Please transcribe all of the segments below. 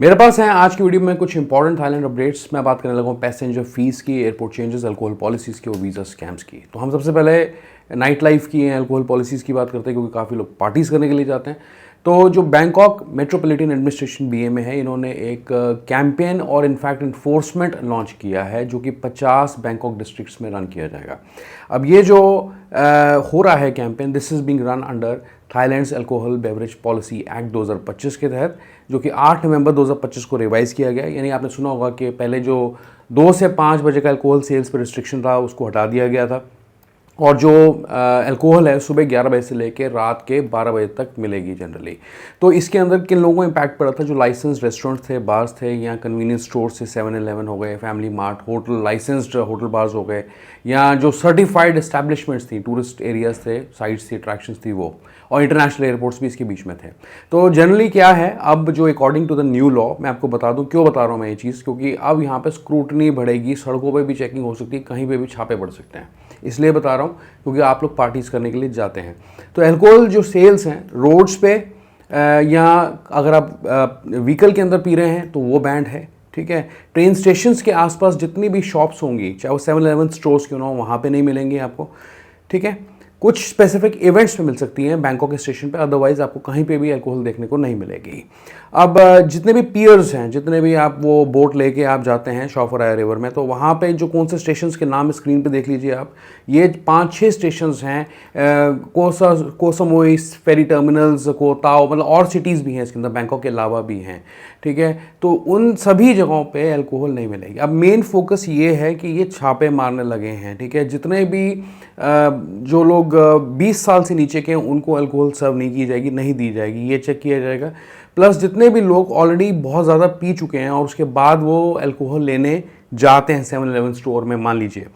मेरे पास हैं आज की वीडियो में कुछ इंपॉर्टेंट थाईलैंड अपडेट्स। मैं बात करने लगा हूँ पैसेंजर फीस की, एयरपोर्ट चेंजेस, अल्कोहल पॉलिसीज़ की और वीज़ा स्कैम्स की। तो हम सबसे पहले नाइट लाइफ की, अल्कोहल पॉलिसीज़ की बात करते हैं क्योंकि काफ़ी लोग पार्टीज़ करने के लिए जाते हैं। तो जो बैंकॉक मेट्रोपॉलिटन एडमिनिस्ट्रेशन बीएमए है, इन्होंने एक कैंपेन और इनफैक्ट इन्फोर्समेंट लॉन्च किया है जो कि 50 बैंकॉक डिस्ट्रिक्ट्स में रन किया जाएगा। अब ये जो हो रहा है campaign, this is being run under Thailand's alcohol beverage policy act 2025 के तहत, जो कि 8 नवंबर 2025 को रिवाइज़ किया गया। यानी आपने सुना होगा कि पहले जो 2 से 5 बजे का अल्कोहल सेल्स पर रिस्ट्रिक्शन था उसको हटा दिया गया था, और जो अल्कोहल है सुबह 11 बजे से लेकर रात के 12 बजे तक मिलेगी जनरली। तो इसके अंदर किन लोगों को इम्पैक्ट पड़ा था? जो लाइसेंस्ड रेस्टोरेंट्स थे, बार्स थे, या कन्वीनियंस स्टोर्स थे, 7-Eleven हो गए, family mart, hotel, licensed hotel bars हो गए, या जो सर्टिफाइड एस्टैब्लिशमेंट्स थी, टूरिस्ट एरियाज थे, साइट्स थी, अट्रैक्शंस थी वो, और इंटरनेशनल एयरपोर्ट्स भी इसके बीच में थे। तो जनरली क्या है, अब जो according to the new law, मैं आपको बता दूं क्यों बता रहा हूँ मैं ये चीज़, क्योंकि अब यहाँ पे स्क्रूटनी बढ़ेगी, सड़कों पे भी चेकिंग हो सकती है, कहीं पे भी छापे पड़ सकते हैं। इसलिए बता रहा हूँ क्योंकि आप लोग पार्टीज़ करने के लिए जाते हैं। तो अल्कोहल जो सेल्स हैं रोड्स पे या अगर आप व्हीकल के अंदर पी रहे हैं तो वो बैंड है, ठीक है। ट्रेन स्टेशंस के आसपास जितनी भी शॉप्स होंगी, चाहे वो 7-Eleven स्टोर्स क्यों ना हो, वहाँ पे नहीं मिलेंगी आपको, ठीक है। कुछ स्पेसिफिक इवेंट्स पे मिल सकती हैं बैंकॉक के स्टेशन पे, अदरवाइज आपको कहीं पे भी अल्कोहल देखने को नहीं मिलेगी। अब जितने भी पियर्स हैं, जितने भी आप वो बोट लेके आप जाते हैं शॉफराया रिवर में, तो वहाँ पे जो कौन से स्टेशंस के नाम स्क्रीन पे देख लीजिए आप, ये 5-6 स्टेशंस हैं। को समोई, फेरी टर्मिनल्स, को ताओ, मतलब और सिटीज़ भी हैं इसके अंदर, बैंकॉक के अलावा भी हैं, ठीक है। तो उन सभी जगहों पे अल्कोहल नहीं मिलेगी। अब मेन फोकस ये है कि ये छापे मारने लगे हैं, ठीक है। जितने भी जो लोग 20 साल से नीचे के हैं उनको अल्कोहल सर्व नहीं की जाएगी, नहीं दी जाएगी, ये चेक किया जाएगा। प्लस जितने भी लोग ऑलरेडी बहुत ज़्यादा पी चुके हैं और उसके बाद वो अल्कोहल लेने जाते हैं 7-Eleven स्टोर में, मान लीजिए,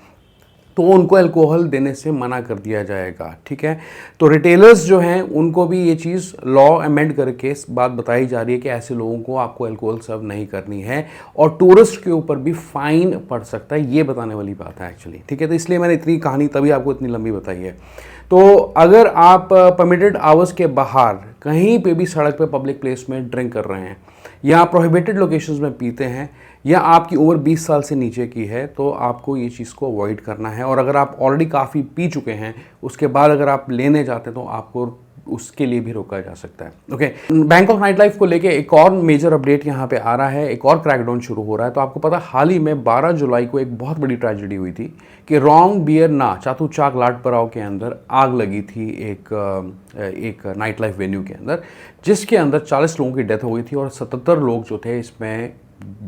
तो उनको अल्कोहल देने से मना कर दिया जाएगा, ठीक है। तो रिटेलर्स जो हैं उनको भी ये चीज़ लॉ अमेंड करके इस बात बताई जा रही है कि ऐसे लोगों को आपको अल्कोहल सर्व नहीं करनी है, और टूरिस्ट के ऊपर भी फाइन पड़ सकता है, ये बताने वाली बात है एक्चुअली, ठीक है। तो इसलिए मैंने इतनी कहानी तभी आपको इतनी लंबी बताई है। तो अगर आप परमिटेड आवर्स के बाहर कहीं पे भी सड़क पे पब्लिक प्लेस में ड्रिंक कर रहे हैं, या प्रोहिबिटेड लोकेशंस में पीते हैं, या आपकी उम्र 20 साल से नीचे की है, तो आपको ये चीज़ को अवॉइड करना है। और अगर आप ऑलरेडी काफ़ी पी चुके हैं, उसके बाद अगर आप लेने जाते हैं तो आपको उसके लिए भी रोका जा सकता है, ओके। बैंकॉक नाइट लाइफ को लेके एक और मेजर अपडेट यहाँ पे आ रहा है, एक और क्रैकडाउन शुरू हो रहा है। तो आपको पता, हाल ही में 12 जुलाई को एक बहुत बड़ी ट्रेजेडी हुई थी कि रोंग बियर ना चातुचाक लाटपराव के अंदर आग लगी थी एक नाइट लाइफ वेन्यू के अंदर, जिसके अंदर 40 लोगों की डेथ हो गई थी और 77 लोग जो थे इसमें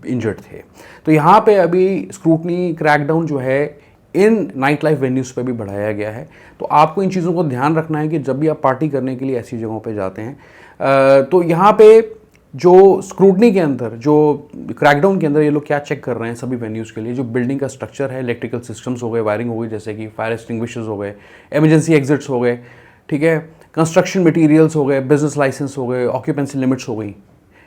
इंजर्ड थे। तो यहाँ पे अभी स्क्रूटनी, क्रैकडाउन जो है इन नाइट लाइफ वेन्यूज़ पे भी बढ़ाया गया है। तो आपको इन चीज़ों को ध्यान रखना है कि जब भी आप पार्टी करने के लिए ऐसी जगहों पे जाते हैं, तो यहाँ पे जो स्क्रूटनी के अंदर, जो क्रैकडाउन के अंदर ये लोग क्या चेक कर रहे हैं सभी वेन्यूज़ के लिए, जो बिल्डिंग का स्ट्रक्चर है, इलेक्ट्रिकल सिस्टम्स हो गए, वायरिंग हो गई, जैसे कि फायर एक्सटिंग्विशर्स हो गए, इमरजेंसी एग्जिट्स हो गए, ठीक है, कंस्ट्रक्शन मटेरियल्स हो गए, बिजनेस लाइसेंस हो गए, ऑक्यूपेंसी लिमिट्स हो गई,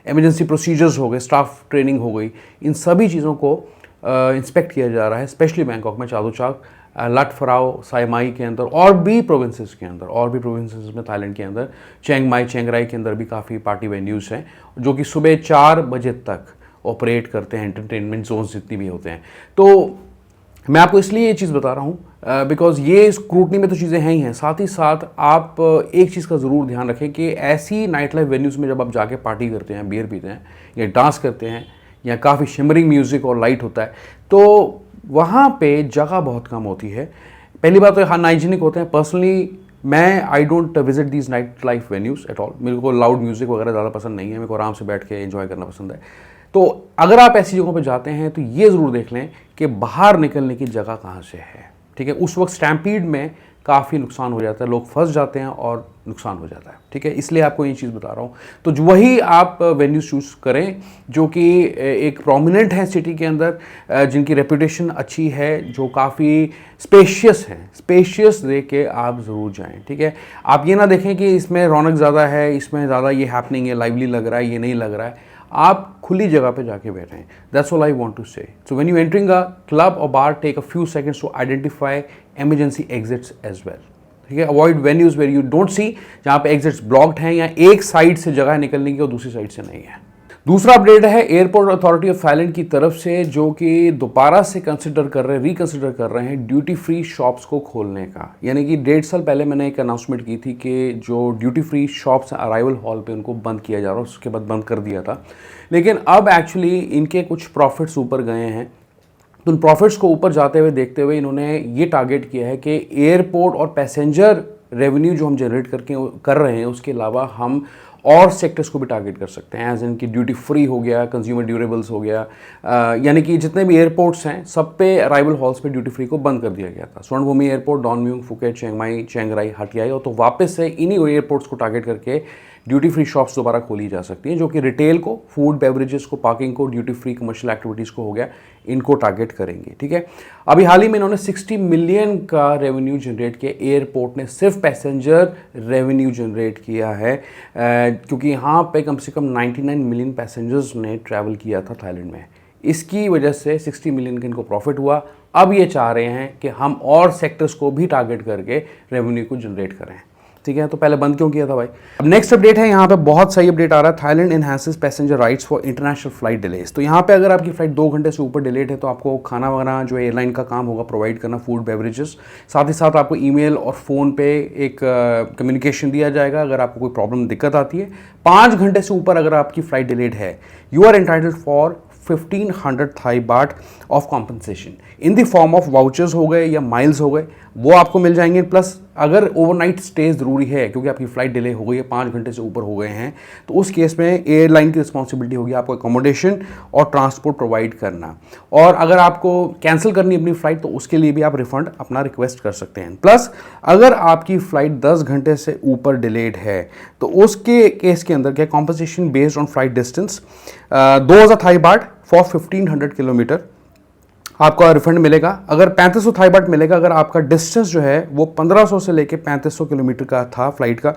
इमरजेंसी प्रोसीजर्स हो गए, स्टाफ ट्रेनिंग हो गई, इन सभी चीज़ों को इंस्पेक्ट किया जा रहा है, स्पेशली बैंकॉक में, चातुचाक, लटफराओ, साइमाई के अंदर, और भी प्रोविंसेस के अंदर, और भी प्रोविंसेस में थाईलैंड के अंदर, चिंग माई, चिंग राई के अंदर भी काफ़ी पार्टी वेन्यूज़ हैं जो कि सुबह 4 बजे तक ऑपरेट करते हैं, एंटरटेनमेंट जोन्स जितनी भी होते हैं। तो मैं आपको इसलिए ये चीज़ बता रहा हूँ बिकॉज ये स्क्रूटनी में तो चीज़ें हैं ही हैं, साथ ही साथ आप एक चीज़ का ज़रूर ध्यान रखें कि ऐसी नाइट लाइफ वेन्यूज़ में जब आप जाके पार्टी करते हैं, बियर पीते हैं, या डांस करते हैं, या काफ़ी शिमरिंग म्यूज़िक और लाइट होता है, तो वहाँ पे जगह बहुत कम होती है। पहली बात तो अनहाइजीनिक होते हैं। पर्सनली मैं I don't visit these night life venues at all. मेरे को लाउड म्यूज़िक वगैरह ज़्यादा पसंद नहीं है, मेरे को आराम से बैठ के एंजॉय करना पसंद है। तो अगर आप ऐसी जगहों पे जाते हैं तो ये ज़रूर देख लें कि बाहर निकलने की जगह कहाँ से है, ठीक है। उस वक्त स्टैम्पीड में काफ़ी नुकसान हो जाता है, लोग फंस जाते हैं और नुकसान हो जाता है, ठीक है। इसलिए आपको ये चीज़ बता रहा हूँ। तो वही आप वेन्यू चूज़ करें जो कि एक प्रोमिनेंट है सिटी के अंदर, जिनकी रेपुटेशन अच्छी है, जो काफ़ी स्पेशियस है, स्पेशियस देख के आप ज़रूर जाएं, ठीक है। आप ये ना देखें कि इसमें रौनक ज़्यादा है, इसमें ज़्यादा ये हैपनिंग है, लाइवली लग रहा है, ये नहीं लग रहा है। आप खुली जगह पे जाके बैठें। That's all I want to say. So when you entering a club और bar, take a few seconds to identify emergency exits as well, ठीक है। Avoid venues where you don't see, जहाँ पे एग्जिट्स ब्लॉक्ड हैं या एक side से जगह निकलने की और दूसरी साइड से नहीं है। दूसरा अपडेट है एयरपोर्ट अथॉरिटी ऑफ थाईलैंड की तरफ से, जो कि दोबारा से रिकंसिडर कर रहे हैं ड्यूटी फ्री शॉप्स को खोलने का। यानी कि 1.5 साल पहले मैंने एक अनाउंसमेंट की थी कि जो duty free shops arrival hall पे उनको बंद किया जा रहा है, उसके बाद बंद कर दिया था। लेकिन अब एक्चुअली इनके कुछ प्रॉफिट्स ऊपर गए हैं, तो उन प्रॉफिट्स को ऊपर जाते हुए देखते हुए इन्होंने ये टारगेट किया है कि एयरपोर्ट और पैसेंजर रेवेन्यू जो हम जनरेट कर रहे हैं उसके अलावा हम और सेक्टर्स को भी टारगेट कर सकते हैं, एज इनकी ड्यूटी फ्री हो गया, कंज्यूमर ड्यूरेबल्स हो गया, यानी कि जितने भी एयरपोर्ट्स हैं सब पे अराइवल हॉल्स पे ड्यूटी फ्री को बंद कर दिया गया था। स्वर्णभूमि एयरपोर्ट, डॉनम्यूंग, फुकेट, चिंगमाई, चिंगराई, हटियाई, और तो वापस से इन्हीं एयरपोर्ट्स को टारगेट करके ड्यूटी फ्री शॉप्स दोबारा खोली जा सकती हैं, जो कि रिटेल को, फूड बेवरेजेस को, पार्किंग को, ड्यूटी फ्री कमर्शियल एक्टिविटीज़ को हो गया, इनको टारगेट करेंगे। ठीक है, अभी हाल ही में इन्होंने 60 मिलियन का रेवेन्यू जनरेट किया, एयरपोर्ट ने सिर्फ पैसेंजर रेवेन्यू जनरेट किया है, क्योंकि यहाँ पे कम से कम 99 मिलियन पैसेंजर्स ने ट्रैवल किया था थाईलैंड में। इसकी वजह से 60 मिलियन का इनको प्रॉफिट हुआ। अब ये चाह रहे हैं कि हम और सेक्टर्स को भी टारगेट करके रेवेन्यू को जनरेट करें। ठीक है, तो पहले बंद क्यों किया था भाई। अब नेक्स्ट अपडेट है, यहाँ पे बहुत सही अपडेट आ रहा है, Thailand enhances passenger rights for international flight delays. तो यहाँ पे अगर आपकी फ्लाइट 2 घंटे से ऊपर डिलेड है तो आपको खाना वगैरह जो एयरलाइन का काम होगा प्रोवाइड करना, फूड बेवरेजेस, साथ ही साथ आपको ईमेल और फ़ोन पे एक कम्युनिकेशन दिया जाएगा अगर आपको कोई प्रॉब्लम दिक्कत आती है। 5 घंटे से ऊपर अगर आपकी फ्लाइट डिलेड है, you are entitled for 1500 Thai baht of compensation in the form of vouchers हो गए या माइल्स हो गए, वो आपको मिल जाएंगे। प्लस अगर ओवरनाइट स्टे ज़रूरी है क्योंकि आपकी फ़्लाइट डिले हो गई है, 5 घंटे से ऊपर हो गए हैं, तो उस केस में एयरलाइन की रिस्पॉन्सिबिलिटी होगी आपको अकोमोडेशन और ट्रांसपोर्ट प्रोवाइड करना। और अगर आपको कैंसिल करनी है अपनी फ़्लाइट तो उसके लिए भी आप रिफ़ंड अपना रिक्वेस्ट कर सकते हैं। प्लस अगर आपकी फ़्लाइट 10 घंटे से ऊपर डिलेड है तो उसके केस के अंदर क्या compensation based on flight distance 2000 Thai baht for 1500 kilometre आपका रिफंड मिलेगा। अगर 3500 थाई बाट मिलेगा अगर आपका डिस्टेंस जो है वो 1500 से लेके 3500 किलोमीटर का था फ्लाइट का,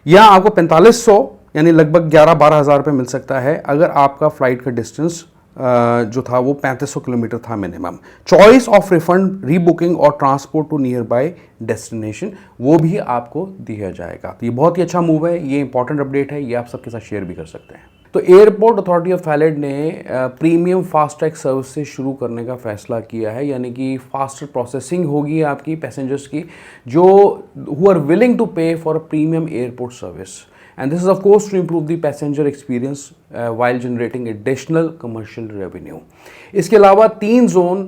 या आपको 4500 यानी लगभग 11-12 हज़ार रुपये मिल सकता है अगर आपका फ्लाइट का डिस्टेंस जो था वो 3500 किलोमीटर था minimum. Choice of refund, rebooking और transport to nearby destination वो भी आपको दिया जाएगा। तो ये बहुत ही अच्छा मूव है, ये इंपॉर्टेंट अपडेट है, ये आप सबके साथ शेयर भी कर सकते हैं। तो एयरपोर्ट अथॉरिटी ऑफ थाईलैंड ने प्रीमियम फास्ट ट्रैक सर्विसेज शुरू करने का फैसला किया है, यानी कि फास्टर प्रोसेसिंग होगी आपकी पैसेंजर्स की जो हु आर विलिंग टू पे for a premium airport service, and this is of course to improve the passenger experience while generating additional commercial revenue. इसके अलावा 3 जोन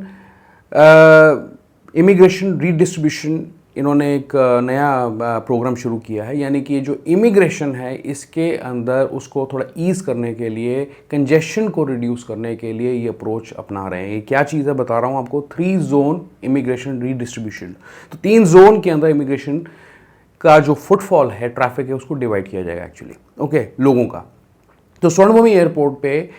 इमिग्रेशन रीडिस्ट्रीब्यूशन इन्होंने एक नया प्रोग्राम शुरू किया है, यानी कि जो इमिग्रेशन है इसके अंदर उसको थोड़ा ईज़ करने के लिए, कंजेशन को रिड्यूस करने के लिए ये अप्रोच अपना रहे हैं। ये क्या चीज़ है बता रहा हूँ आपको, 3 जोन इमिग्रेशन रीडिस्ट्रीब्यूशन। तो 3 जोन के अंदर इमिग्रेशन का जो फुटफॉल है, ट्रैफिक है, उसको डिवाइड किया जाएगा एक्चुअली, ओके, लोगों का। तो स्वर्णभूमि एयरपोर्ट पे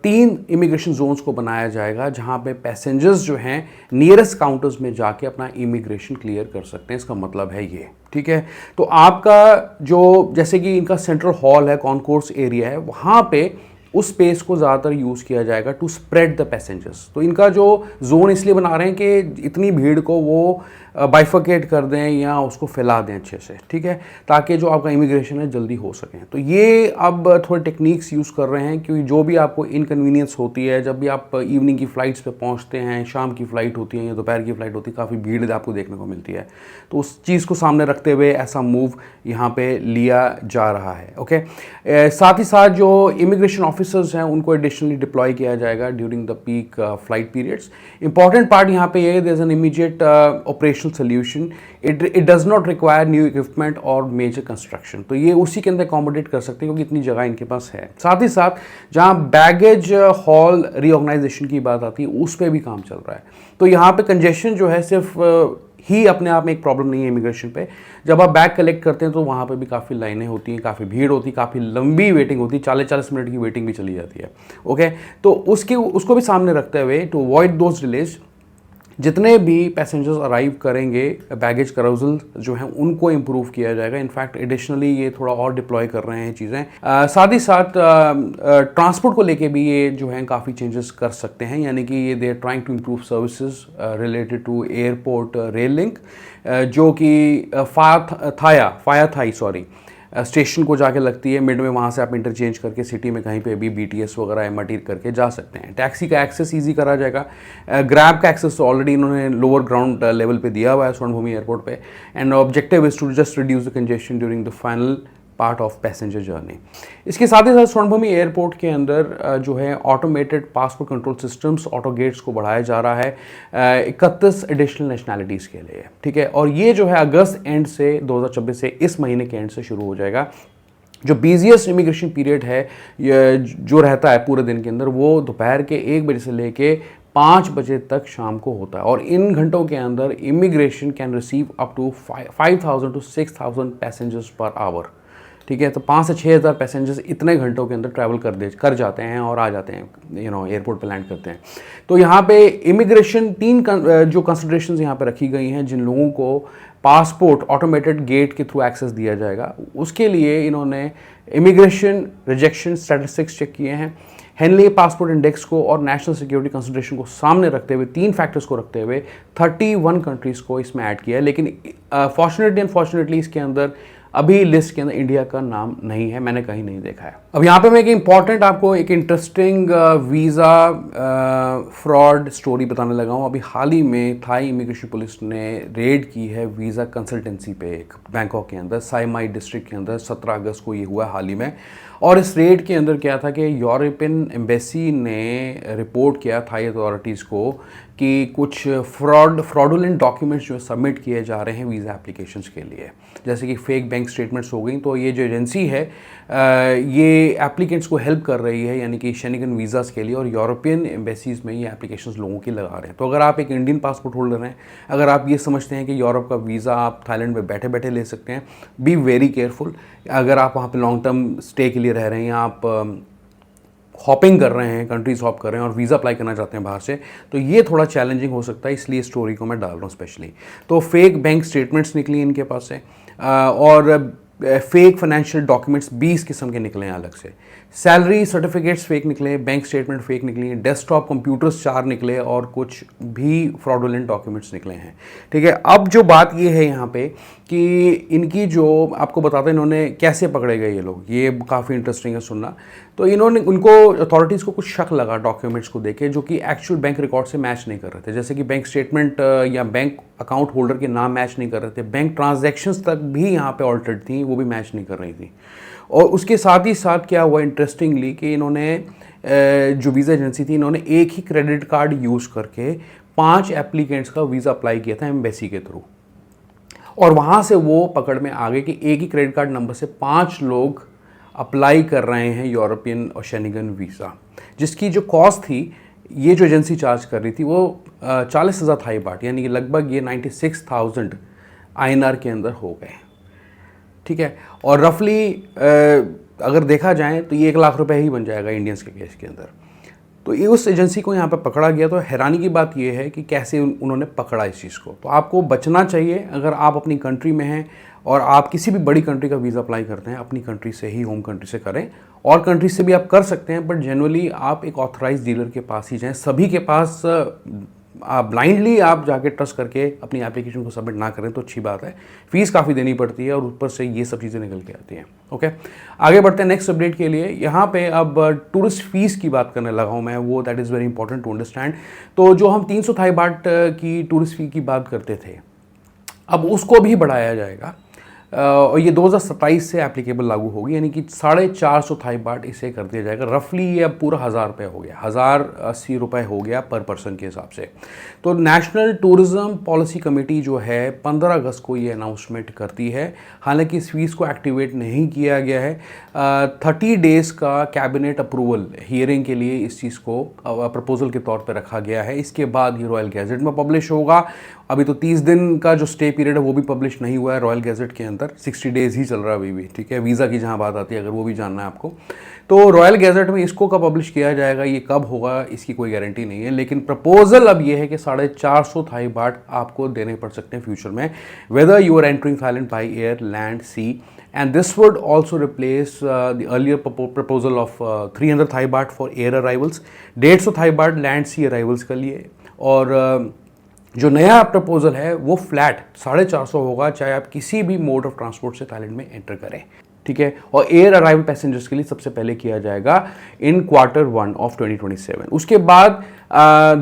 3 इमिग्रेशन जोन्स को बनाया जाएगा जहां पे पैसेंजर्स जो हैं नियरेस्ट काउंटर्स में जाके अपना इमिग्रेशन क्लियर कर सकते हैं। इसका मतलब है ये, ठीक है। तो आपका जो जैसे कि इनका सेंट्रल हॉल है, कॉन्कोर्स एरिया है, वहाँ पे उस स्पेस को ज़्यादातर यूज़ किया जाएगा टू स्प्रेड द पैसेंजर्स। तो इनका जो जोन इसलिए बना रहे हैं कि इतनी भीड़ को वो बाइफर्केट कर दें या उसको फैला दें अच्छे से, ठीक है, ताकि जो आपका इमिग्रेशन है जल्दी हो सके। तो ये अब थोड़े टेक्निक्स यूज़ कर रहे हैं, क्योंकि जो भी आपको इनकन्वीनियंस होती है जब भी आप इवनिंग की फ़्लाइट्स पे पहुंचते हैं, शाम की फ़्लाइट होती है या दोपहर की फ़्लाइट होती है, काफ़ी भीड़ आपको देखने को मिलती है, तो उस चीज़ को सामने रखते हुए ऐसा मूव यहाँ पे लिया जा रहा है, ओके। साथ ही साथ जो इमिग्रेशन ऑफिसर्स हैं उनको एडिशनली डिप्लॉय किया जाएगा during the peak flight periods. Important part यहाँ पे ये, there is an immediate operational solution, it does not require new equipment और मेजर कंस्ट्रक्शन। तो ये उसी के अंदर अकोमोडेट कर सकते हैं क्योंकि इतनी जगह इनके पास है। साथ ही साथ जहाँ बैगेज हॉल रीऑर्गेनाइजेशन की बात आती है उस पर भी काम चल रहा है। तो यहाँ पे कंजेशन जो है सिर्फ ही अपने आप में एक प्रॉब्लम नहीं है इमिग्रेशन पे। जब आप बैग कलेक्ट करते हैं तो वहाँ पे भी काफ़ी लाइनें होती हैं, काफ़ी भीड़ होती है, काफ़ी लंबी वेटिंग होती है, 40-40 मिनट की वेटिंग भी चली जाती है, ओके। तो उसको भी सामने रखते हुए टू अवॉइड दोज डिलेज, जितने भी पैसेंजर्स अराइव करेंगे बैगेज कराउजल जो हैं उनको इम्प्रूव किया जाएगा। इनफैक्ट एडिशनली ये थोड़ा और डिप्लॉय कर रहे हैं चीज़ें। साथ ही साथ ट्रांसपोर्ट को लेके भी ये जो है काफ़ी चेंजेस कर सकते हैं, यानी कि ये they are trying to improve services related to airport rail link, जो कि फाया थाई स्टेशन को जाके लगती है, मिड में वहाँ से आप इंटरचेंज करके सिटी में कहीं पे भी BTS वगैरह MRT करके जा सकते हैं। टैक्सी का एक्सेस ईजी करा जाएगा। ग्रैब का एक्सेस ऑलरेडी इन्होंने लोअर ग्राउंड लेवल पे दिया हुआ है स्वर्णभूमि एयरपोर्ट पे, and objective is to just reduce the congestion during the final part of passenger journey. इसके साथ ही साथ स्वर्णभूमि एयरपोर्ट के अंदर जो है automated passport control systems, auto gates को बढ़ाया जा रहा है 31 एडिशनल नेशनैलिटीज़ के लिए, ठीक है। और ये जो है अगस्त एंड से 2026 से इस महीने के एंड से शुरू हो जाएगा। जो बिजिएस्ट इमिग्रेशन पीरियड है जो रहता है पूरे दिन के अंदर, वो दोपहर के 1 बजे से लेके 5 बजे तक शाम को होता है, और इन घंटों के अंदर immigration can receive up to 5,000 to 6,000 passengers per hour, ठीक है। तो 5 से 6,000 पैसेंजर्स इतने घंटों के अंदर ट्रैवल कर जाते हैं और आ जाते हैं, एयरपोर्ट पे लैंड करते हैं। तो यहाँ पे इमिग्रेशन 3 जो कंसिडरेशंस यहाँ पे रखी गई हैं, जिन लोगों को पासपोर्ट ऑटोमेटेड गेट के थ्रू एक्सेस दिया जाएगा, उसके लिए इन्होंने इमिग्रेशन रिजेक्शन स्टैटिस्टिक्स चेक किए हैं। हेनली पासपोर्ट इंडेक्स को और नेशनल सिक्योरिटी कंसिडरेशन को सामने रखते हुए, 3 फैक्टर्स को रखते हुए 31 कंट्रीज़ को इसमें ऐड किया है। लेकिन फॉर्चुनेटली अनफॉर्चुनेटली इसके अंदर अभी लिस्ट के अंदर इंडिया का नाम नहीं है, मैंने कहीं नहीं देखा है। अब यहाँ पे मैं एक इंपॉर्टेंट आपको एक इंटरेस्टिंग वीज़ा फ्रॉड स्टोरी बताने लगा हूँ। अभी हाल ही में थाई इमिग्रेशन पुलिस ने रेड की है वीज़ा कंसल्टेंसी पे एक बैंकॉक के अंदर, साइमाई डिस्ट्रिक्ट के अंदर। 17 अगस्त को ये हुआ हाल ही में। और इस रेड के अंदर क्या था कि यूरोपियन एम्बेसी ने रिपोर्ट किया थाई अथॉरिटीज़ को कि कुछ फ्रॉडुलेंट डॉक्यूमेंट्स जो सबमिट किए जा रहे हैं वीज़ा एप्लीकेशंस के लिए, जैसे कि फेक बैंक स्टेटमेंट्स हो गई। तो ये जो एजेंसी है ये एप्लीकेंट्स को हेल्प कर रही है, यानी कि शेनिगन वीज़ाज़ के लिए, और यूरोपियन एम्बेसीज़ में ये एप्लीकेशंस लोगों की लगा रहे हैं। तो अगर आप एक इंडियन पासपोर्ट होल्डर हैं, अगर आप ये समझते हैं कि यूरोप का वीज़ा आप थाईलैंड में बैठे बैठे ले सकते हैं, बी वेरी केयरफुल। अगर आप वहाँ पे लॉन्ग टर्म स्टे के लिए रह रहे हैं, या आप हॉपिंग कर रहे हैं, कंट्रीज हॉप कर रहे हैं और वीज़ा अप्लाई करना चाहते हैं बाहर से, तो ये थोड़ा चैलेंजिंग हो सकता है। इसलिए स्टोरी को मैं डाल रहा हूँ स्पेशली। तो फेक बैंक स्टेटमेंट्स निकली इनके पास से, और फेक फाइनेंशियल डॉक्यूमेंट्स 20 किस्म के निकले हैं अलग से। सैलरी सर्टिफिकेट्स फेक निकले, बैंक स्टेटमेंट फेक निकली, डेस्कटॉप कंप्यूटर्स 4 निकले, और कुछ भी फ्रॉडुलेंट डॉक्यूमेंट्स निकले हैं, ठीक है। अब जो बात ये है यहाँ पे कि इनकी जो आपको बताते हैं इन्होंने कैसे पकड़े गए ये लोग, ये काफ़ी इंटरेस्टिंग है सुनना। तो इन्होंने उनको अथॉरिटीज़ को कुछ शक लगा डॉक्यूमेंट्स को देखे जो कि एक्चुअल बैंक रिकॉर्ड से मैच नहीं कर रहे थे, जैसे कि बैंक स्टेटमेंट या बैंक अकाउंट होल्डर के नाम मैच नहीं कर रहे थे, बैंक ट्रांजैक्शंस तक भी यहाँ पे ऑल्टर्ड थी, वो भी मैच नहीं कर रही थी। और उसके साथ ही साथ क्या हुआ इंटरेस्टिंगली कि इन्होंने जो वीज़ा एजेंसी थी, इन्होंने एक ही क्रेडिट कार्ड यूज़ करके 5 एप्लीकेंट्स का वीज़ा अप्लाई किया था एम्बेसी के थ्रू, और वहाँ से वो पकड़ में आ गए कि एक ही क्रेडिट कार्ड नंबर से 5 लोग अप्लाई कर रहे हैं यूरोपियन और शेनिगन वीज़ा, जिसकी जो कॉस्ट थी ये जो एजेंसी चार्ज कर रही थी वो 40,000 थाई बाट, यानी कि लगभग ये 96,000 INR के अंदर हो गए, ठीक है। और रफली अगर देखा जाए तो ये 1 लाख रुपए ही बन जाएगा इंडियंस के केस के अंदर। तो ये उस एजेंसी को यहाँ पर पकड़ा गया। तो हैरानी की बात ये है कि कैसे उन्होंने पकड़ा इस चीज़ को। तो आपको बचना चाहिए, अगर आप अपनी कंट्री में हैं और आप किसी भी बड़ी कंट्री का वीज़ा अप्लाई करते हैं, अपनी कंट्री से ही, होम कंट्री से करें। और कंट्री से भी आप कर सकते हैं, बट जनरली आप एक ऑथराइज डीलर के पास ही जाएं। सभी के पास ब्लाइंडली आप जाके ट्रस्ट करके अपनी एप्लीकेशन को सबमिट ना करें तो अच्छी बात है। फीस काफ़ी देनी पड़ती है और ऊपर से ये सब चीज़ें निकल के आती हैं। ओके, आगे बढ़ते हैं नेक्स्ट अपडेट के लिए। यहाँ पे अब टूरिस्ट फीस की बात करने लगा हूँ मैं, वो that is very important to understand. तो जो हम 300 थाई बाट की टूरिस्ट फी की बात करते थे, अब उसको भी बढ़ाया जाएगा और ये 2027 से एप्लीकेबल लागू होगी, यानी कि 450 थाई बाट इसे कर दिया जाएगा। रफली ये अब पूरा 1000 रुपये हो गया, 1080 रुपये हो गया पर पर्सन के हिसाब से। तो नेशनल टूरिज़्म पॉलिसी कमेटी जो है 15 अगस्त को ये अनाउंसमेंट करती है। हालांकि इस फीस को एक्टिवेट नहीं किया गया है। 30 डेज़ का कैबिनेट अप्रूवल हियरिंग के लिए इस चीज़ को प्रपोजल के तौर पर रखा गया है। इसके बाद ये रॉयल गैजेट में पब्लिश होगा। अभी तो 30 दिन का जो स्टे पीरियड है वो भी पब्लिश नहीं हुआ है रॉयल गैजेट के अंदर, 60 डेज़ ही चल रहा है अभी भी, ठीक है। वीज़ा की जहाँ बात आती है, अगर वो भी जानना है आपको, तो रॉयल गैजेट में इसको कब पब्लिश किया जाएगा, ये कब होगा, इसकी कोई गारंटी नहीं है। लेकिन प्रपोजल अब ये है कि 450 थाई बाट आपको देने पड़ सकते हैं फ्यूचर में, whether you are entering Thailand by air, land, sea. And this would also replace the earlier proposal of 300 Thai baht for air arrivals, 150 Thai baht land sea arrivals के लिए। और जो नया प्रपोजल है वो फ्लैट 450 होगा, चाहे आप किसी भी मोड ऑफ ट्रांसपोर्ट से थाईलैंड में एंटर करें, ठीक है। और एयर अराइवल पैसेंजर्स के लिए सबसे पहले किया जाएगा इन Q1 ऑफ 2027। उसके बाद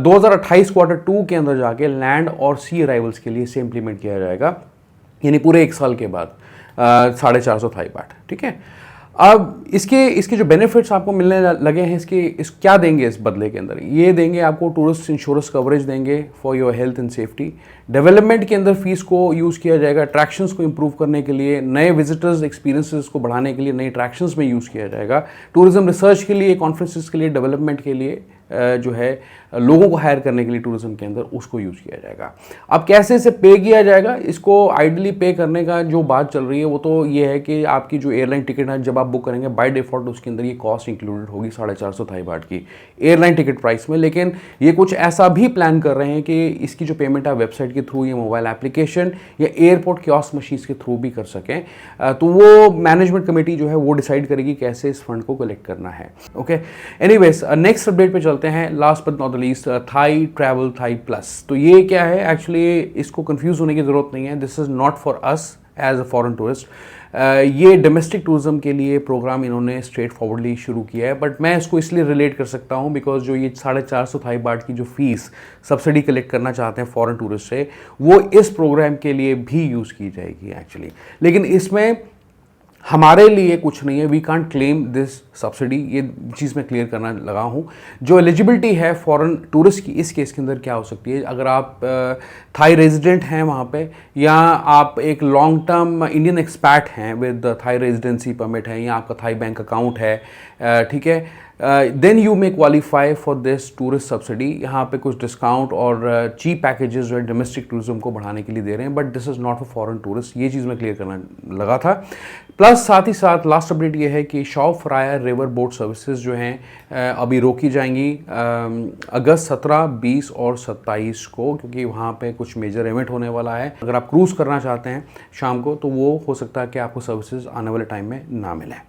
2028 Q2 के अंदर जाके लैंड और सी अराइवल्स के लिए इसे इंप्लीमेंट किया जाएगा, यानी पूरे 1 साल के बाद 450 थाई बाट, ठीक है। अब इसके जो बेनिफिट्स आपको मिलने लगे हैं, इस क्या देंगे इस बदले के अंदर, ये देंगे आपको टूरिस्ट इंश्योरेंस कवरेज देंगे for your health and safety. Development के अंदर फीस को यूज़ किया जाएगा अट्रैक्शंस को इंप्रूव करने के लिए, नए विजिटर्स एक्सपीरियंसेस को बढ़ाने के लिए नए अट्रैक्शंस में यूज़ किया जाएगा। टूरिज्म रिसर्च के लिए, कॉन्फ्रेंसेस के लिए, डेवलपमेंट के लिए जो है लोगों को हायर करने के लिए टूरिज्म के अंदर उसको यूज़ किया जाएगा। अब कैसे इसे पे किया जाएगा, इसको आइडली पे करने का जो बात चल रही है वो तो ये है कि आपकी जो एयरलाइन टिकट है जब आप बुक करेंगे बाय डिफ़ॉल्ट उसके अंदर ये कॉस्ट इंक्लूडेड होगी 450 थाई बाट की एयरलाइन टिकट प्राइस में। लेकिन ये कुछ ऐसा भी प्लान कर रहे हैं कि इसकी जो पेमेंट आप वेबसाइट के थ्रू या मोबाइल एप्लीकेशन या एयरपोर्ट कियोस्क मशीन्स के थ्रू भी कर सकें। तो वो मैनेजमेंट कमेटी जो है वो डिसाइड करेगी कैसे इस फंड को कलेक्ट करना है। ओके, एनीवेज नेक्स्ट अपडेट पे चलते हैं। Last but not the least, Thai travel Thai plus. तो ये क्या है, एक्चुअली इसको कंफ्यूज होने की जरूरत नहीं है। This is not for us as a foreign tourist. ये डोमेस्टिक टूरिज्म के लिए प्रोग्राम इन्होंने स्ट्रेट फॉरवर्डली शुरू किया है, बट मैं इसको इसलिए रिलेट कर सकता हूँ बिकॉज जो ये 450 थाई बाट की जो फीस सब्सिडी कलेक्ट करना चाहते हैं फॉरेन टूरिस्ट से, वो इस प्रोग्राम के लिए भी यूज़ की जाएगी एक्चुअली। लेकिन इसमें हमारे लिए कुछ नहीं है, we can't claim this subsidy. ये चीज़ मैं क्लियर करना लगा हूँ। जो एलिजिबिलिटी है फॉरेन टूरिस्ट की इस केस के अंदर क्या हो सकती है, अगर आप थाई रेजिडेंट हैं वहाँ पे, या आप एक लॉन्ग टर्म इंडियन एक्सपैट हैं विद थाई रेजिडेंसी परमिट है, या आपका थाई बैंक अकाउंट है, ठीक है, then you may qualify for this tourist subsidy. यहाँ पे कुछ डिस्काउंट और चीप पैकेजेस जो है डोमेस्टिक टूरिज्म को बढ़ाने के लिए दे रहे हैं, but this is not for foreign tourist. ये चीज़ मैं क्लियर करना लगा था। प्लस साथ ही साथ लास्ट अपडेट ये है कि Shaw Phraya river boat services जो हैं अभी रोकी जाएंगी अगस्त 17, 20 और 27 को, क्योंकि वहाँ पे कुछ मेजर इवेंट होने वाला है। अगर आप क्रूज़ करना चाहते हैं शाम को तो वो हो सकता है कि आपको सर्विसेज आने वाले टाइम में ना मिलें।